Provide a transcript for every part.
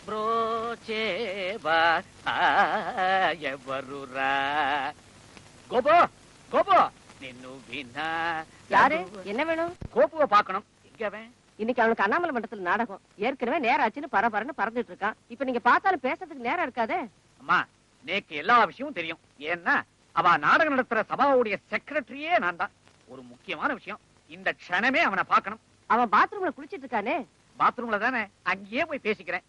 బ్రోచేవా ఎవరురా கோபு கோபு நின்னு வினா யாரு என்ன வேணும்? கோபுவை பார்க்கணும். எங்க அவன்? இன்னைக்கு அவனுக்கு அண்ணாமலை மண்டபத்துல நாடகம். ஏற்கனவே நேரம் ஆச்சுன்னு பரபரன்னு பறந்துட்டு இருக்கான். இப்ப நீங்க பார்த்தாலும் பேசுறதுக்கு நேரம் இருக்காதே. அம்மா நேக்கு எல்லா விஷயமும் தெரியும். ஏன்னா அவ நாடகம் நடத்துற சபாவுடைய செக்ரட்டரியே நான் தான். ஒரு முக்கியமான விஷயம், இந்த க்ஷணமே அவனை பார்க்கணும். அவன் பாத்ரூம்ல குளிச்சிட்டு இருக்கானே. பாத்ரூம்ல தானே, அங்கேயே போய் பேசிக்கிறேன்.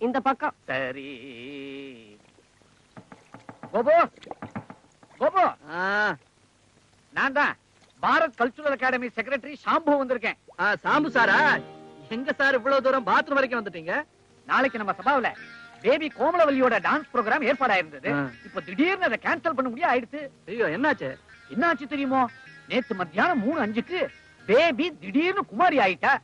இந்த பக்கம். சரி கோபு, கோபு நான் தான் Bharat cultural academy secretary shampoo வந்திருக்கேன். சாம்பு சாரா? எங்க சார் இவ்வளவு தூரம் பாத்ரூம் வரைக்கும் வந்துட்டீங்க? நாளைக்கு நம்ம சபாவுல பேபி கோமலவல்லியோட டான்ஸ் ப்ரோகிராம் ஏற்பாடாயிருந்தது. இப்ப திடீர்னு அதை கேன்சல் பண்ண முடியாது ஆயிடுச்சு. ஐயோ, என்னாச்சு? என்னாச்சு தெரியுமோ? நேத்து மத்தியானம் 3:05க்கு பேபி திடீர்னு குமாரி ஆயிட்டா.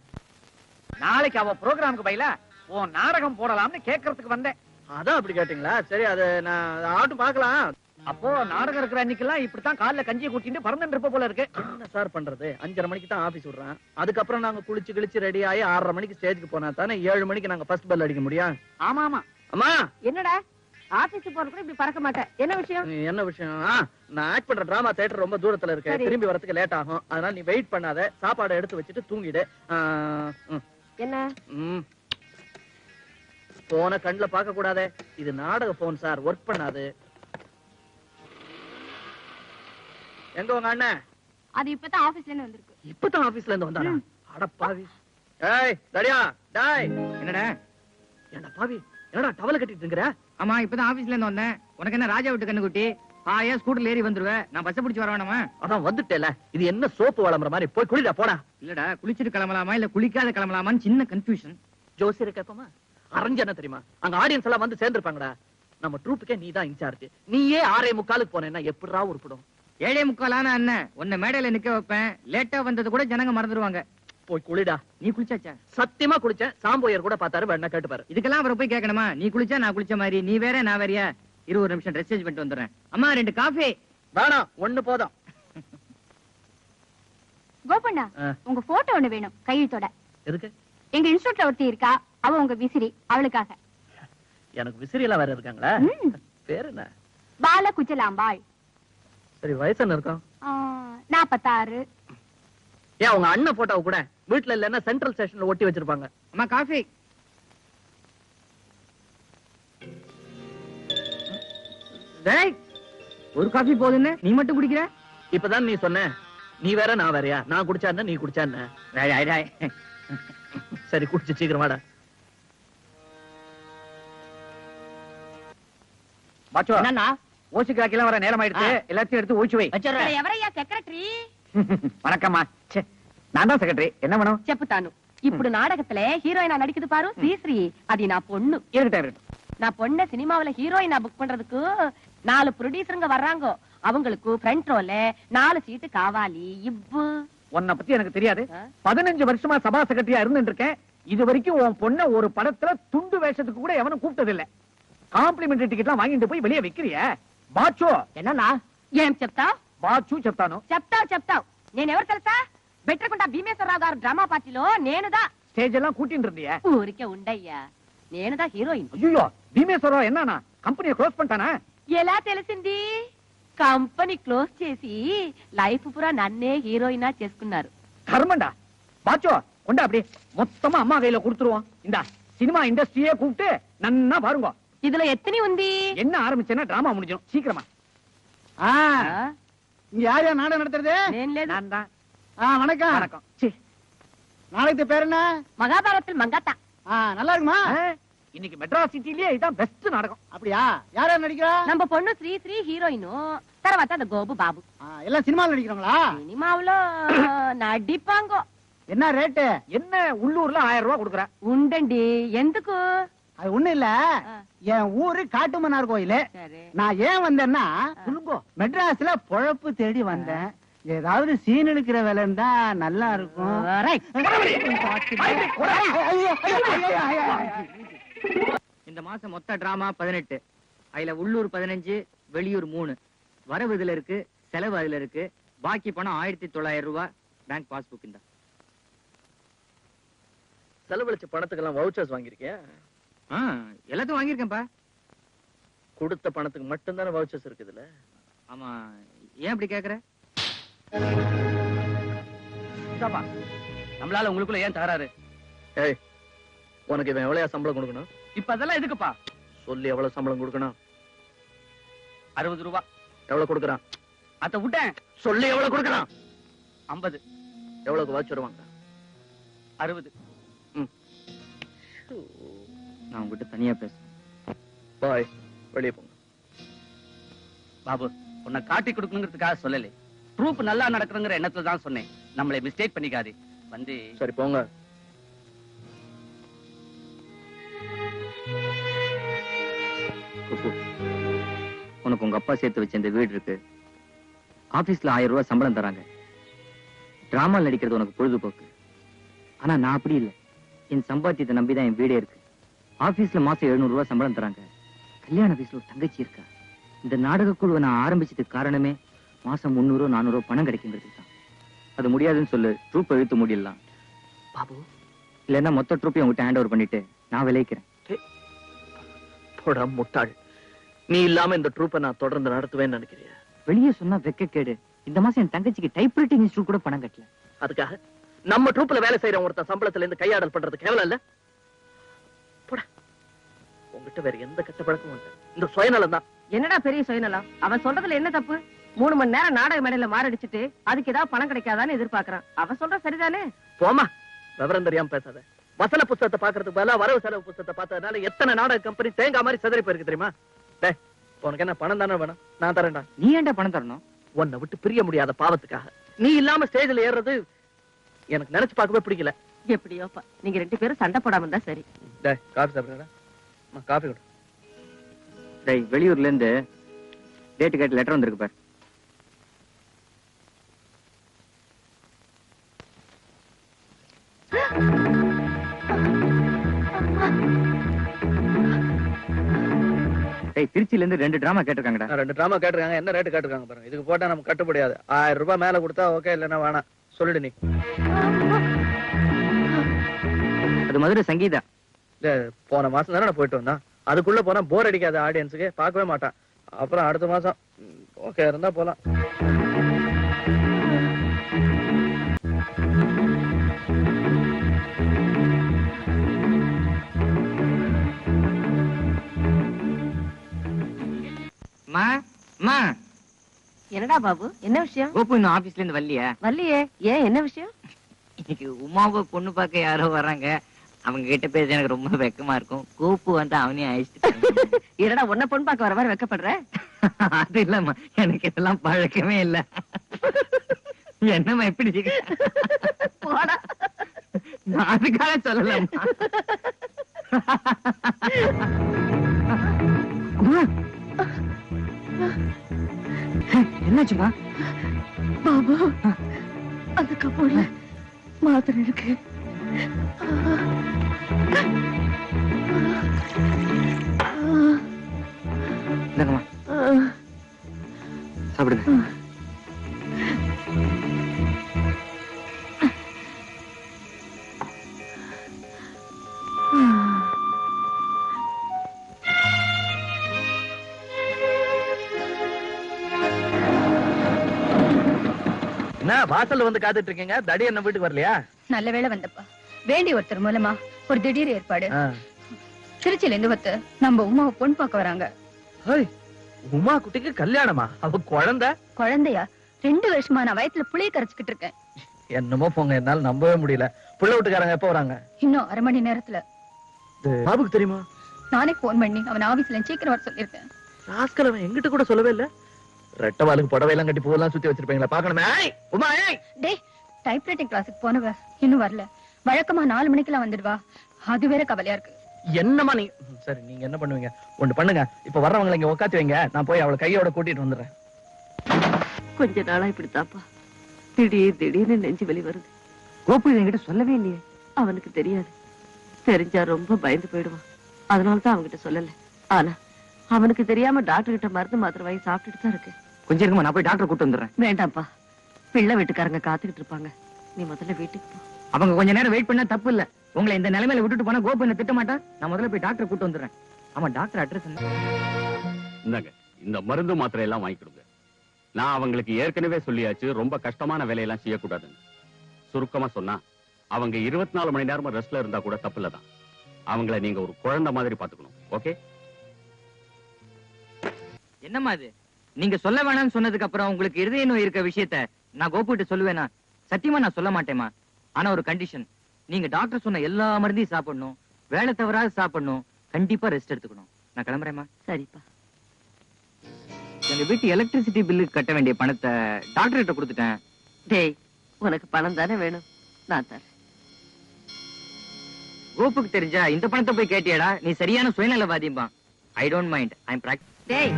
நாளைக்கு அவ ப்ரோகிராமுக்கு பயிலா உன் நாடகம் போடலாம்னு கேட்கறதுக்கு வந்தேன். அதான் அப்படி கேட்டீங்களா? சரி, அது நான் ஆட்டும் பார்க்கலாம். அப்போ நாடகம் இருக்கிற அன்னைக்கெல்லாம் இப்படித்தான் காலைல கஞ்சியை கூட்டிட்டு பறந்துட்டு இருப்ப போல இருக்கு. என்ன சார் பண்றது? 5:30 மணிக்கு தான் ஆபீஸ் விடுறேன். அதுக்கப்புறம் நாங்க குளிச்சு கிழிச்சு ரெடி ஆகி 6:30 மணிக்கு ஸ்டேஜ்க்கு போனா தானே 7 மணிக்கு நாங்க ஃபர்ஸ்ட் பெல் அடிக்க முடியும். ஆமா ஆமா. அம்மா, என்னடா ஆபீஸ் போற கூட இப்படி பறக்க மாட்டேன். என்ன விஷயம்? என்ன விஷயம்? நான் ஆக்ட் பண்ற டிராமா தியேட்டர் ரொம்ப தூரத்துல இருக்கு. திரும்பி வரதுக்கு லேட் ஆகும். அதனால நீ வெயிட் பண்ணாத, சாப்பாடு எடுத்து வச்சுட்டு தூங்கிடு. என்ன? போன கண்ணுல பார்க்க கூடாதே. இது நாடக போன் சார், ஒர்க் பண்ணாது. எங்க உங்க அண்ணன்? அது இப்பதான் ஆபீஸ்ல இருந்து வந்திருக்கு. இப்பதான் ஆபீஸ்ல இருந்து வந்தாரா? அட பாவி. ஏய் தடியா, டேய். என்னடா? ஏண்டா பாவி, என்னடா டவல கட்டிட்டு இருக்கற? ஆமா, இப்பதான் ஆபீஸ்ல இருந்து வந்தேன். உனக்கு என்ன ராஜா விட்டு கண்ணுக்குட்டி? ஆயா ஸ்கூட்டர்ல ஏறி வந்துருவேன். நான் பஸ் பிடிச்சு வர வேணாமா? அதான் வந்துட்டேல. இது என்ன சோப்பு வளம்பற மாதிரி? போய் குளிடா போடா. இல்லடா, குளிச்சிட்டு கிளம்பலாமா இல்ல குளிக்காத கிளம்பலாமான்னு சின்ன கன்ஃபியூஷன். ஜோசியர் கேப்பமா? அரஞ்சன தெரியுமா? அங்க ஆடியன்ஸ் எல்லாம் வந்து சேர்ந்திருப்பாங்கடா. நம்ம ட்ரூப்புக்கே நீ தான் இன்சார்ஜ். நீயே 6:45க்கு போனேன்னா எப்படிரா உருப்படும்? 7:45 அண்ணன் உன்னை மேடையில நிக்க வைப்பேன். லேட்டா வந்தது கூட ஜனங்க மறந்துடுவாங்க. போய் குளிடா. நீ குளிச்சாச்சா? சத்தியமா குளிச்சேன். சாம்போயர் கூட பார்த்தாரு, வேணா கேட்டுப்பாரு. இதுக்கெல்லாம் அப்புறம் போய் கேட்கணுமா? நீ குளிச்சா நான் குளிச்ச மாதிரி. நீ வேற நான் வேறையா? 20 நிமிஷம் ட்ரெஸ் சேஞ்ச் பண்ணிட்டு வந்துடுறேன். அம்மா 2 காஃபி. வேணாம், ஒண்ணு போதும். கோபண்ணா, உங்க போட்டோ ஒண்ணு வேணும் கையெழுத்தோட. எதுக்கு? எங்க இன்ஸ்டியூட்ல ஒருத்தி இருக்கா, அவ உங்க விசிறி, அவளுக்காக. எனக்கு விசிறி எல்லாம் வேற இருக்காங்களா? பேர் என்ன? பால குச்சலாம்பாள். சரி, வயசு என்ன இருக்கும்? 46. ஏன் உங்க அண்ணன் போட்டோவை கூட வீட்டுல இல்லன்னா சென்ட்ரல் ஸ்டேஷன்ல ஒட்டி வச்சிருப்பாங்க. அம்மா காஃபி. டேய், ஒரு காஃபி போதுன்னு நீ மட்டும் குடிக்கிற? இப்பதான் நீ சொன்ன. நீ வேற நான் வேறயா? நான் குடிச்சா என்ன, நீ குடிச்சா என்ன? சரி, குடிச்சு சீக்கிரம் வாடா. பாச்சோ, என்னன்னா ஓசி காக்கிலாம் வர நேரம் ஆயிடுச்சு. எல்லாத்தையும் எடுத்து ஊச்சி வை. ఎవరయ్యా సెక్రటరీ? வணக்கம்மா. நான் தான் செக்ரட்டரி. என்ன வேணும்? చెప్తాను. ఇప్పుడు నాటకத்திலே హీరోయినా నడిக்குது பாரு, శ్రీశ్రీ. అది నా பொண்ணு. இருக்கட்டும். நான் பொண்ண சினிமாவுல ஹீரோயினா புக் பண்றதுக்கு 4 ப்ரொடியூசருங்க வர்றாங்க. அவங்களுக்கு ஃப்ரண்ட் ரோல 4 சீட்டு காவாலி. இவ்வு உன்னை பத்தி எனக்கு தெரியாது. 15 வருஷமா சபா செக்ரட்டரியா இருந்துட்டு இருக்கேன். இது வரைக்கும் உன் பொண்ண ஒரு படத்துல துண்டு வேஷத்துக்கு கூட எவனும் கூப்பிட்டது இல்ல. காம்ப்ளிமெண்டரி டிக்கெட்லாம் வாங்கிட்டு போய் வெளியே வைக்கிறிய బాచు. என்னன்னா? ఏం చెప్తావ్? బాచు చెప్తాను. చెప్తావ్. నేనెవరు తెలుసా? బెట్టరకుంట భీమేశ్వరరావు గారు డ్రామా పార్టీలో నేనుదా స్టేజ్ எல்லாம் கூட்டிட்டு இருந்தியா? ఊరికే ఉండయ్యా, నేనుదా హీరోయిన్. ஐயோ, భీమేశ్వరరావు என்னன்னா కంపెనీ க்ளோஸ் பண்ணிட்டானா? ఎలా తెలిసింది? కంపెనీ క్లోజ్ చేసి లైఫ్ పూరా నన్నే హీరోయినా చేసుకున్నారు. கர்மண்டா. బాచு கொண்டா, அப்படி மொத்தமா அம்மா கையில கொடுத்துருவோம். இந்த சினிமா இண்டஸ்ட்ரியே கூப்பிட்டு நன்னா பாருங்க. இதுல எத்தனை உந்தி? என்ன ஆரம்பிச்சேன்னா டிராமா முடிஞ்சிடும் சீக்கிரமா. இங்க யார் யார் நாடகம் நடத்துறது? நான் தான். வணக்கம். வணக்கம். நாளைக்கு பேர் என்ன? மகாபாரத்தில் மங்காத்தா. நல்லா இருக்குமா? இன்னைக்கு மெட்ராஸ் சிட்டிலேயே இதான் பெஸ்ட் நாடகம். அப்படியா? யார் யார் நடிக்கிறா? நம்ம பொண்ணு శ్రీశ్రీ హీరోయిన్, తర్వాత அந்த கோபு பாபு. எல்லாம் சினிமாவில் நடிக்கிறவங்களா? சினிமாவுல நடிப்பாங்க. என்ன ரேட்டு? என்ன உள்ளூர்ல 1000 ரூபாய் கொடுக்குற? உண்டண்டி. ఎందుకు? அது ஒண்ணு இல்ல, என் ஊரு காட்டுமன்னார் கோயிலு. நான் ஏன் வந்தேன்னா, மெட்ராஸ்ல பொழப்பு தேடி வந்தேன். ஏதாவது சீன் எடுக்கிற வேலை இருந்தா நல்லா இருக்கும். இந்த மாசம் மொத்த டிராமா 18. அதுல உள்ளூர் 15, வெளியூர் 3. வரவு இதுல இருக்கு, செலவு அதுல இருக்கு. பாக்கி பணம் 1900 ரூபாய். பேங்க் பாஸ்புக் இந்த. செலவழிச்ச பணத்துக்கெல்லாம் வவுச்சர்ஸ் வாங்கியிருக்கியா? எல்லாத்தையும் வாங்கியிருக்கேன்ப்பா. கொடுத்த பணத்துக்கு மட்டும்தானே வவுச்சர்ஸ் இருக்குதுல்ல? ஆமா, ஏன் அப்படி கேக்குற? நம்மளால உங்களுக்குள்ள ஏன் தகராறு? ஏய், உனக்கு இவன் எவ்வளவு சம்பளம் கொடுக்கணும்? இப்ப அதெல்லாம் எதுக்குப்பா? சொல்லி எவ்வளவு சம்பளம் கொடுக்கணும்? 60 ரூபா. எவ்வளவு கொடுக்கறான்? அத விட்டேன். சொல்லி எவ்வளவு கொடுக்கறான்? 50. எவ்வளவுக்கு வவுச்சர் வாங்க? 60. நான் உங்ககிட்ட தனியா பேசுறேன். பாய், வெளியே போங்க. பாபு, உன்னை காட்டி கொடுக்கணுங்கிறதுக்காக சொல்லலை. ப்ரூஃப் நல்லா நடக்குதுங்கிற எண்ணத்துல தான் சொன்னேன். நம்மளை மிஸ்டேக் பண்ணிக்காது. வந்து சரி போங்க. உனக்கு உங்க அப்பா சேர்த்து வச்ச இந்த வீடு இருக்கு. ஆபீஸ்ல 1000 ரூபாய் சம்பளம் தராங்க. டிராமா நடிக்கிறது உனக்கு பொழுதுபோக்கு. ஆனா நான் அப்படி இல்லை. என் சம்பாத்தியத்தை நம்பிதான் என் வீடே இருக்கு. ஆபீஸ்ல மாசம் 700 ரூபாய் சம்பளம் தராங்க. கல்யாண வயசுல ஒரு தங்கச்சி இருக்கா. இந்த நாடக குழுவை நான் ஆரம்பிச்சதுக்கு காரணமே மாசம் 300 400 பணம் கிடைக்குங்கிறது தான். அது முடியாதுன்னு சொல்லு, ட்ரூப் இழுத்து முடியலாம் பாபு. இல்லைன்னா மொத்த ட்ரூப்பையும் உங்ககிட்ட ஹேண்ட் ஓவர் பண்ணிட்டு நான் விளைக்கிறேன். போடா முட்டாள், நீ இல்லாம இந்த ட்ரூப்பை நான் தொடர்ந்து நடத்துவேன்னு நினைக்கிறியா? வெளியே சொன்னா வெக்கக்கேடு. இந்த மாசம் என் தங்கச்சிக்கு டைப்ரைட்டிங் இன்ஸ்டியூட் கூட பணம் கட்டல. அதுக்காக நம்ம ட்ரூப்ல வேலை செய்யற ஒருத்தன் சம்பளத்துல இருந்து கையாடல் பண்றது கேவலம் இல்ல? போடா, உங்ககிட்ட வேற எந்த கெட்ட பழக்கமும் இல்ல. இந்த சுயநலம் தான். என்னடா பெரிய சுயநலம்? அவன் சொல்றதுல என்ன தப்பு? 3 மணி நேரம் நாடக மேடையில மாரடிச்சிட்டு அதுக்கு ஏதாவது பணம் கிடைக்காதான்னு எதிர்பார்க்கறான். அவன் சொல்ற சரிதானே? போமா, விவரம் தெரியாம பேசாத. வசன புத்தகத்தை பாக்குறதுக்கு பதிலா வரவு செலவு புத்தகத்தை பார்த்ததுனால எத்தனை நாடக கம்பெனி தேங்காய் மாதிரி சிதறி போயிருக்கு தெரியுமா? டேய், உனக்கு என்ன பணம் தானே வேணும்? நான் தரேன்டா. நீ ஏன்டா பணம் தரணும்? உன்னை விட்டு பிரிய முடியாத பாவத்துக்காக. நீ இல்லாம ஸ்டேஜ்ல ஏறுறது எனக்கு நினைச்சு பார்க்கவே பிடிக்கல. எப்படியோப்பா, நீங்க 2 பேரும் சண்டை போடாம இருந்தா சரி. டேய், காபி சாப்பிடுறா. காபி கொடு. டேய், வெளியூர்ல இருந்து டேட் கேட் லெட்டர் வந்திருக்கு பாரு. டேய், திருச்சியில இருந்து 2 டிராமா கேட்டிருக்காங்கடா. 2 டிராமா கேட்டிருக்காங்க. என்ன ரேட் கேட்டிருக்காங்க பாருங்க. இதுக்கு போட்டா நமக்கு கட்டுப்படியாது. 1000 ரூபாய் மேல கொடுத்தா ஓகே, இல்லன்னா வேணாம். சொல்லிடு நீ. அது மதுரை சங்கீதா. போன மாசம் தானே போயிட்டு வந்தான். அதுக்குள்ள போனா போர் அடிக்காத ஆடியன்ஸுக்கு, பார்க்கவே மாட்டான். அப்புறம் அடுத்த மாசம் ஓகே இருந்தா போலாம். என்னடா பாபு, என்ன விஷயம்? கோபு இன்னும் ஆபீஸ்ல இருந்து வரலையா? வரலையே. ஏன், என்ன விஷயம்? இன்னைக்கு உமாவை பொண்ணு பார்க்க யாரோ வர்றாங்க. அவங்க கிட்ட பேச எனக்கு ரொம்ப வெக்கமா இருக்கும். கோப்பு வந்து அவனையும் அழைச்சிட்டு. என்னடா உன்ன பொண்ணு பார்க்க வர மாதிரி வெக்கப்படுற? அது இல்லம்மா, எனக்கு இதெல்லாம் பழக்கமே இல்ல. என்னம்மா எப்படி போடா. நான் அதுக்காக சொல்லலாமா? என்னாச்சுமா? பாபு, அந்த கப்போர்ட்ல மாத்திரை இருக்கு. இந்தாங்கம்மா, சாப்பிடுங்க. என்ன வாசல்ல வந்து காத்துட்டு இருக்கீங்க? தடி என்ன வீட்டுக்கு வரலையா? நல்ல வேளை வந்தப்பா. வேண்டிய ஒருத்தர் மூலமா ஒரு திடீர் ஏற்பாடு. திருச்சியில இருந்து ஒருத்தர் நம்ம உமாவை பொண்ணு பார்க்க வராங்க. உமா குட்டிக்கு கல்யாணமா? அவ குழந்தையா? 2 வருஷமா நான் வயத்துல புளிய கரைச்சுக்கிட்டு இருக்கேன். என்னமோ போங்க, என்னால நம்பவே முடியல. புள்ள வீட்டுக்காரங்க எப்ப வராங்க? இன்னும் 1/2 மணி நேரத்துல. பாபுக்கு தெரியுமா? நானே போன் பண்ணி அவன் ஆபீஸ்ல சீக்கிரம் வர சொல்லிருக்கேன். ராஸ்கல், அவன் எங்கிட்ட கூட சொல்லவே இல்ல. ரெட்டவாளுக்கு புடவை எல்லாம் கட்டி பூவெல்லாம் சுத்தி வச்சிருப்பீங்களா? பாக்கணுமே. உமா, டேய், டைப்ரைட்டிங் கிளாஸுக்கு போனவ இன்னும் வரல. வழக்கமா 4 மணிக்கெல்லாம் வந்துடுவா. அது வேற கவலையா இருக்கு. என்னமா நீ? சரி, நீங்க என்ன பண்ணுவீங்க? ஒண்ணு பண்ணுங்க, இப்ப வர்றவங்களை இங்க உட்காந்து வைங்க. நான் போய் அவளை கையோட கூட்டிட்டு வந்துடுறேன். கொஞ்ச நாளா இப்படித்தாப்பா, திடீர்னு நெஞ்சு வெளி வருது. கோபு என்கிட்ட சொல்லவே இல்லையே. அவனுக்கு தெரியாது. தெரிஞ்சா ரொம்ப பயந்து போயிடுவான். அதனாலதான் அவன்கிட்ட சொல்லல. ஆனா அவனுக்கு தெரியாம டாக்டர் கிட்ட மருந்து மாத்திரை வாங்கி சாப்பிட்டுட்டு தான் இருக்கு. கொஞ்சம் இருக்குமா, நான் போய் டாக்டர் கூட்டு வந்துடுறேன். வேண்டாம்ப்பா, பிள்ளை வீட்டுக்காரங்க காத்துக்கிட்டு இருப்பாங்க. நீ முதல்ல வீட்டுக்கு போ. அவங்க கொஞ்ச நேரம் வெயிட் பண்ணா தப்பு இல்ல. உங்களை இந்த நிலைமையில விட்டுட்டு போனா கோபு என்ன திட்ட மாட்டார். நான் முதல்ல போய் டாக்டர் கூட்டு வந்துடுறேன். ஆமா டாக்டர் அட்ரஸ் என்ன? இந்தாங்க, இந்த மருந்து மாத்திரை எல்லாம் வாங்கிக்கிடுங்க. நான் அவங்களுக்கு ஏற்கனவே சொல்லியாச்சு, ரொம்ப கஷ்டமான வேலையெல்லாம் செய்யக்கூடாதுன்னு. சுருக்கமா சொன்னா அவங்க 24 மணி நேரமும் ரெஸ்ட்ல இருந்தா கூட தப்பு இல்லதான். அவங்கள நீங்க ஒரு குழந்தை மாதிரி பாத்துக்கணும். ஓகே? என்னம்மா இது? நீங்க சொல்ல வேணாம்னு சொன்னதுக்கு அப்புறம் உங்களுக்கு இருதய நோய் இருக்க விஷயத்த நான் கோபுகிட்ட சொல்லுவேனா? சத்தியமா நான் சொல்ல மாட்டேமா. ஆனா ஒரு கண்டிஷன், நீங்க டாக்டர் சொன்ன எல்லா மருந்தையும் சாப்பிடணும், வேலை தவறாது சாப்பிடணும், கண்டிப்பா ரெஸ்ட் எடுத்துக்கணும். நான் கிளம்புறேம்மா. சரிப்பா. எங்க வீட்டு எலக்ட்ரிசிட்டி பில்லுக்கு கட்ட வேண்டிய பணத்தை டாக்டர் கிட்ட கொடுத்துட்டேன். டேய், உனக்கு பணம் தானே வேணும், நான் தரேன். கோப்புக்கு தெரிஞ்சா இந்த பணத்தை போய் கேட்டியடா, நீ சரியான சுயநலவாதிம்பா. I don't mind, I am practice. டேய்,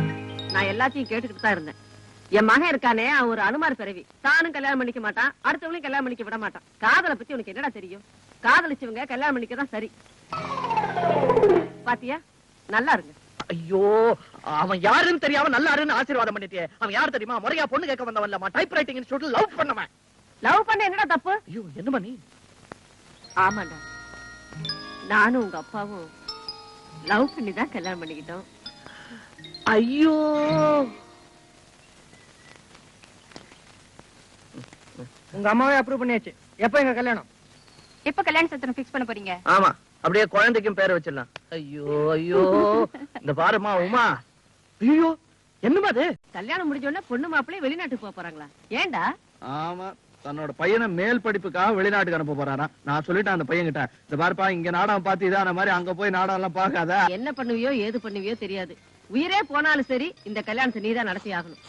நான் எல்லாத்தையும் கேட்டுக்கிட்டு தான் இருந்தேன். என் மகன் இருக்கானே, அவன் ஒரு அனுமார் பிறவி. தானும் கல்யாணம் பண்ணிக்க மாட்டான், அடுத்தவங்களையும் கல்யாணம் பண்ணிக்க விட மாட்டான். காதலை பத்தி உனக்கு என்னடா தெரியும்? காதலிச்சவங்க கல்யாணம் பண்ணிக்க தான் சரி. பாத்தியா, நல்லா இருங்க. ஐயோ, அவன் யாருன்னு தெரியாம நல்லாருன்னு ஆசீர்வாதம் பண்ணிட்டியே. அவன் யார் தெரியுமா? முறையா பொண்ணு கேட்க வந்தவன்லமா, டைப்ரைட்டிங் இன்ஸ்டிடியூட்ல லவ் பண்ணவன். லவ் பண்ண என்னடா தப்பு? ஐயோ, என்னமா நீ? ஆமாண்டா, நானும் உங்க அப்பாவும் லவ் பண்ணி தான் கல்யாணம் பண்ணிக்கிட்டோம். ஐயோ, உங்க அம்மாவே அப்ரூவ் பண்ணியாச்சு. எப்ப எங்க கல்யாணம்? எப்ப கல்யாண சத்திரம் ஃபிக்ஸ் பண்ண போறீங்க? ஆமா, அப்படியே குழந்தைக்கும் பேர் வச்சிடலாம். ஐயோ ஐயோ, இந்த பாருமா உமா. ஐயோ, என்னமா அது? கல்யாணம் முடிஞ்ச உடனே பொண்ணு மாப்பிள்ளை வெளிநாட்டுக்கு போக போறாங்களா? ஏண்டா? ஆமா, தன்னோட பையனை மேல் படிப்புக்காக வெளிநாட்டுக்கு அனுப்ப போறாராம். நான் சொல்லிட்டேன் அந்த பையன் கிட்ட, இந்த பாருப்பா, இங்க நாடகம் பார்த்து இதான மாதிரி அங்க போய் நாடகம் எல்லாம் பார்க்காத. என்ன பண்ணுவியோ ஏது பண்ணுவியோ தெரியாது. உயிரே போனாலும் சரி, இந்த கல்யாணத்தை நீதான் நடத்தி ஆகணும்.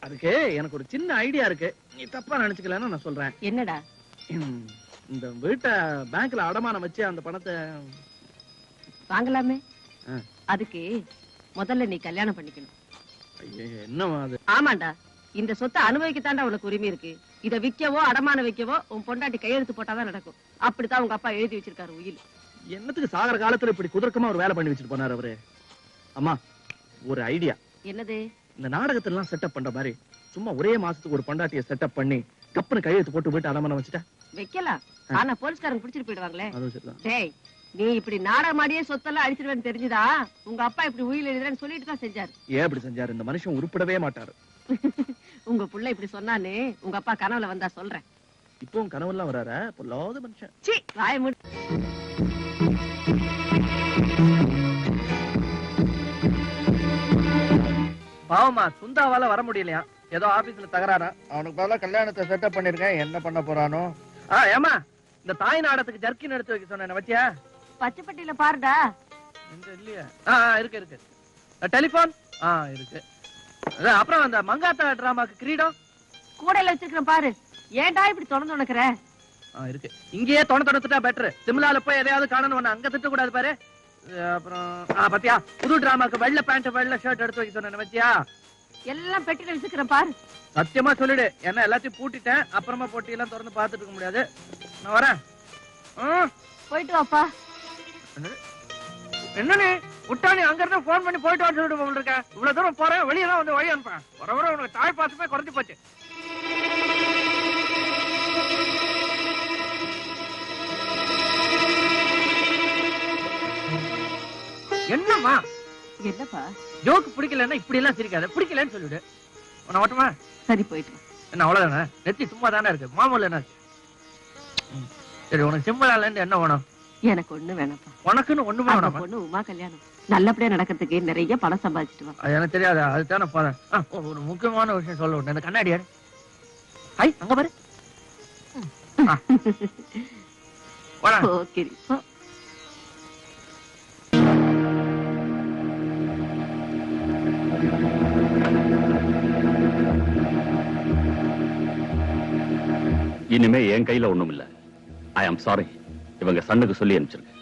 அதுக்கு எனக்கு ஒரு சின்ன ஐடியா இருக்கு, நீ தப்பா நினைச்சுக்கலன்னு நான் சொல்றேன். என்னடா? இந்த வீட்டை பேங்க்ல அடமானம் வச்சு அந்த பணத்தை வாங்கலாமே. ஆ. அதுக்கு முதல்ல நீ கல்யாணம் பண்ணிக்கணும். ஐயே, என்னமா அது? ஆமாண்டா, இந்த சொத்தை அனுபவிக்கத்தாண்டா உனக்கு உரிமை இருக்கு. இத விக்கவோ அடமானம் வைக்கவோ உன் பொண்டாட்டி கையெழுத்து போட்டாதான் நடக்கும். அப்படித்தான் உங்க அப்பா எழுதி வச்சிருக்காரு உயில். என்னத்துக்கு சாகர காலத்துல இப்படி குதர்க்கமா ஒரு வேலை பண்ணி வச்சுட்டு போனாரு அவரு? அம்மா, ஒரு ஐடியா. என்னது? இந்த நாடகத்துல எல்லாம் செட்டப் பண்ற மாதிரி சும்மா ஒரே மாசத்துக்கு ஒரு பொண்டாட்டிய செட்டப் பண்ணி கப்புன்னு கையெழுத்து போட்டு போயிட்டு அடமானம் வச்சுட்டா வைக்கலாம். ஆனா போலீஸ்காரங்க பிடிச்சிட்டு போயிடுவாங்களே. அதுவும் சரிதான். டேய், நீ இப்படி நாடகமாடியே சொத்தெல்லாம் அழிச்சிருவேன்னு தெரிஞ்சுதா உங்க அப்பா இப்படி உயில் எழுதுறேன்னு சொல்லிட்டு தான் செஞ்சாரு. ஏன் இப்படி செஞ்சாரு? இந்த மனுஷன் உருப்படவே மாட்டாரு. உங்க புள்ள இப்படி சொன்னானே, உங்க அப்பா கனவுல வந்தா சொல்றேன். இப்பவும் கனவெல்லாம் வராரா? பொல்லாத மனுஷன். சீ, வாய மூடு. பாவமா, சுந்தாவால வர முடியலையா? ஏதோ ஆபீஸ்ல தகராறா. அவனுக்கு பதிலா கல்யாணத்தை செட்டப் பண்ணிருக்கேன், என்ன பண்ண போறானோ? ஏமா, இந்த தாய் நாடகத்துக்கு ஜர்க்கின் எடுத்து வைக்க சொன்ன வச்சியா? பச்சைப்பட்டியில பாருடா. எங்க இல்லையா? இருக்கு இருக்கு. டெலிபோன் இருக்கு. அப்புறம் அந்த மங்காத்தா டிராமாக்கு கிரீடம் கூடையில வச்சிருக்கிறேன் பாரு. ஏன்டா இப்படி தொடர்ந்து உனக்குற? இருக்கு. இங்கேயே தொணத்துட்டா பெட்டர். சிம்லால போய் எதையாவது காணணும், அங்க திட்ட கூடாது பாரு. அப்புறம் பாத்தியா, புது டிராமாக்கு வெள்ளை பேண்ட் வெள்ளை ஷர்ட் எடுத்து வைக்க சொன்ன வச்சியா? எல்லாம் பெட்டியில வச்சிருக்கிறேன் பாரு. சத்தியமா சொல்லிடு, என்ன எல்லாத்தையும் பூட்டிட்டேன். அப்புறமா போட்டி எல்லாம் திறந்து பாத்துட்டு இருக்க முடியாது. நான் வரேன். போயிட்டு வாப்பா. என்ன நீ விட்டா? நீ அங்க இருந்து போன் பண்ணி போயிட்டு வர சொல்லிட்டு போக. இவ்வளவு தூரம் போறேன், வெளியே தான் வந்து வழி அனுப்பேன். வர உனக்கு தாய் பாசமே குறைஞ்சு போச்சு. என்னம்மா? என்னப்பா? ஜோக்கு பிடிக்கலன்னா இப்படி எல்லாம் சிரிக்காத. பிடிக்கலன்னு சொல்லிடு. உன்னை ஓட்டமா? சரி, போயிட்டு. என்ன அவ்வளவுதானே? நெத்தி சும்மா தானே இருக்கு, மாமூல் என்ன? சரி, உனக்கு சிம்பிளால இருந்து என்ன வேணும்? எனக்கு ஒண்ணு வேணாப்பா. உனக்குன்னு ஒண்ணுமே அந்த வேணாமா? பொண்ணு உமா கல்யாணம் நல்லபடியா நடக்கிறதுக்கு நிறைய பணம் சம்பாதிச்சுட்டு வா. அது எனக்கு தெரியாது, அதுதானே போறேன். ஒரு முக்கியமான விஷயம் சொல்ல விட்டேன். இந்த கண்ணாடி யாரு? ஐ, அங்க பாரு. ஓகே. இனிமே என் கையில ஒண்ணும் இல்ல. ஐ ஆம் சாரி. இவங்க சண்ணுக்கு சொல்லி அனுப்பிச்சிருங்க.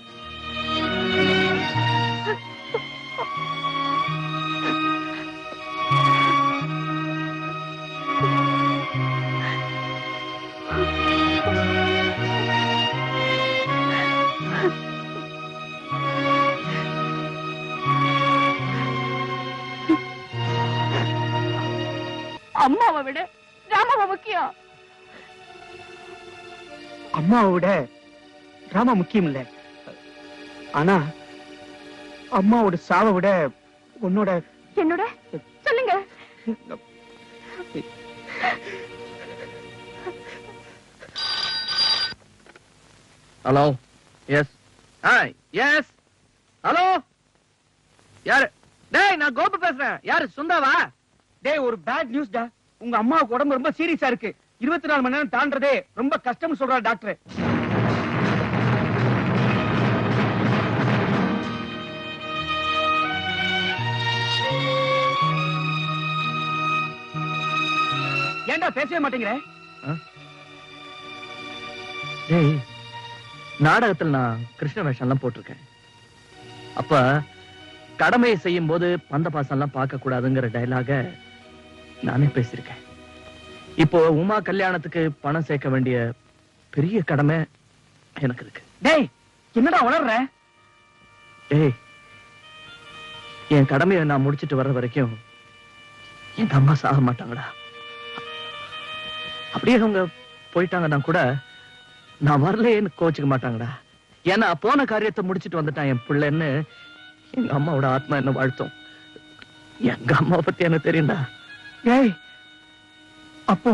அம்மாவை விட ராமாவை முக்கியம். அம்மாவை விட டிராமா முக்கியம் இல்ல. ஆனா அம்மாவோட சாவை விட உன்னோட என்னோட சொல்லுங்க. ஹலோ. எஸ். எஸ். ஹலோ. யாரு? டேய் நான் கோபு பேசுறேன். யாரு? சுந்தாவா? டேய் ஒரு பேட் நியூஸ் டா. உங்க அம்மாவுக்கு உடம்பு ரொம்ப சீரியஸா இருக்கு. 24 மணி நேரம் தாண்டறதே ரொம்ப கஷ்டம்னு சொல்றாரு டாக்டர். ஏன்டா பேசவே மாட்டேங்கிற? டேய் நாடகத்தில் நான் கிருஷ்ண வேஷம் எல்லாம் போட்டிருக்கேன். அப்ப கடமையை செய்யும் போது பந்த பாசம் எல்லாம் பார்க்க கூடாதுங்கிற டயலாக நானே பேசியிருக்கேன். இப்போ உமா கல்யாணத்துக்கு பணம் சேர்க்க வேண்டிய பெரிய கடமை எனக்கு இருக்கு. டேய் என்னடா வளர்ற? டேய் என் கடமையை நான் முடிச்சிட்டு வர்ற வரைக்கும் என் அம்மா சாக மாட்டாங்கடா. அப்படியே அவங்க போயிட்டாங்கன்னா கூட நான் வரலையேன்னு கோச்சுக்க மாட்டாங்கடா. ஏன்னா போன காரியத்தை முடிச்சிட்டு வந்துட்டான் என் பிள்ளைன்னு எங்க அம்மாவோட ஆத்மா என்ன வாழ்த்தும். எங்க அம்மாவை பத்தி எனக்கு தெரியும்டா. ஏய் அப்போ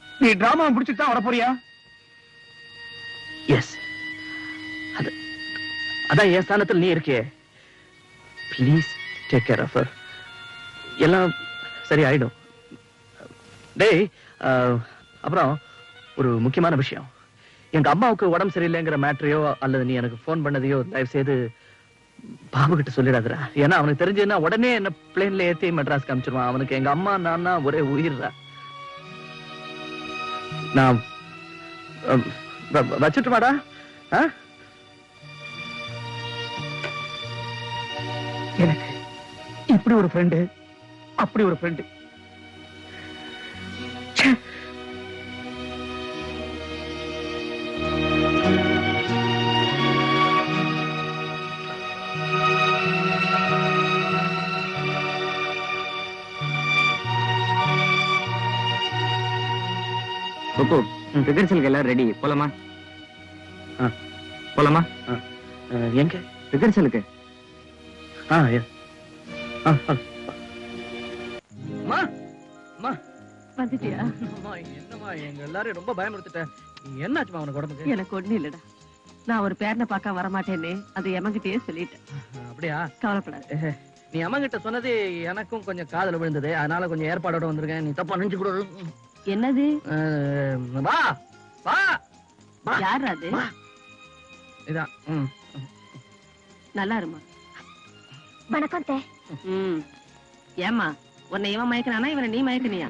நீ டிராமா முடிச்சுட்டு தான் வரப்போறியா? எஸ். அதான் என் ஸ்தானத்தில் நீ இருக்கே. Please take care of her. எல்லாம் சரி ஆயிடும். டேய் அப்புறம் ஒரு முக்கியமான விஷயம். எங்க அம்மாவுக்கு உடம்பு சரியில்லைங்கிற மேட்டரையோ அல்லது நீ எனக்கு போன் பண்ணதையோ தயவு செய்து பாபு கிட்ட சொல்லிடாதடா. ஏன்னா அவனுக்கு தெரிஞ்சுன்னா உடனே என்ன பிளேன்ல ஏத்தி மெட்ராஸ்க்கு அனுப்பிச்சிருவான். அவனுக்கு எங்க அம்மா நான் ஒரே உயிர்டா. நான் வச்சுட்டுமாடா? எனக்கு இப்படி ஒரு ஃப்ரெண்டு, அப்படி ஒரு ஃப்ரெண்டு. ரிஹர்சலுக்கு எல்லாம் ரெடி. போலாமா? போலாமா? எங்க ரிஹர்சலுக்கு? வந்துட்டியா? என்னமா எங்க எல்லாரும் ரொம்ப பயமுறுத்திட்டேன். என்னாச்சுமா உனக்கு உடம்புக்கு? எனக்கு ஒண்ணு இல்லடா. நான் ஒரு பேரனை பார்க்க வரமாட்டேன்னு அது எமங்கிட்டே சொல்லிட்டேன். அப்படியா? கவலைப்படாத. நீ அம்மாங்கிட்ட சொன்னது எனக்கும் கொஞ்சம் காதுல விழுந்தது. அதனால கொஞ்சம் ஏற்பாடோட வந்திருக்கேன். நீ தப்பா நினைச்சு கூட. என்னது? வா வா. யார் அது? இதான். நல்லா இருமா. வணக்கம் தே. ஏமா உன்னை இவன் மயக்கினானா இவனை நீ மயக்கினியா?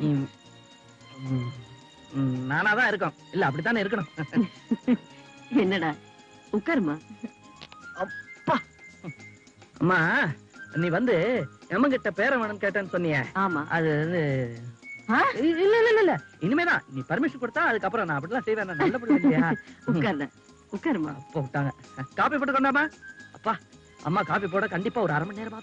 நானாதான் இருக்கோம். இல்ல அப்படித்தானே இருக்கணும். என்னடா உட்காருமா. அப்பா அம்மா நீ வந்து எம்மங்கிட்ட பேர வேணும்னு கேட்டேன்னு சொன்னிய. ஆமா. அது வந்து இல்ல இல்ல இல்ல இனிமேதான் நீ பர்மிஷன் கொடுத்தா அதுக்கப்புறம் நான் அப்படிலாம் செய்வேன். நல்லபடி இல்லையா? உட்கார்ல உட்காருமா. அப்போ விட்டாங்க. காபி போட்டு கொண்டாமா? அப்பா அம்மா காபி போட கண்டிப்பா ஒரு 1/2 மணி நேரமா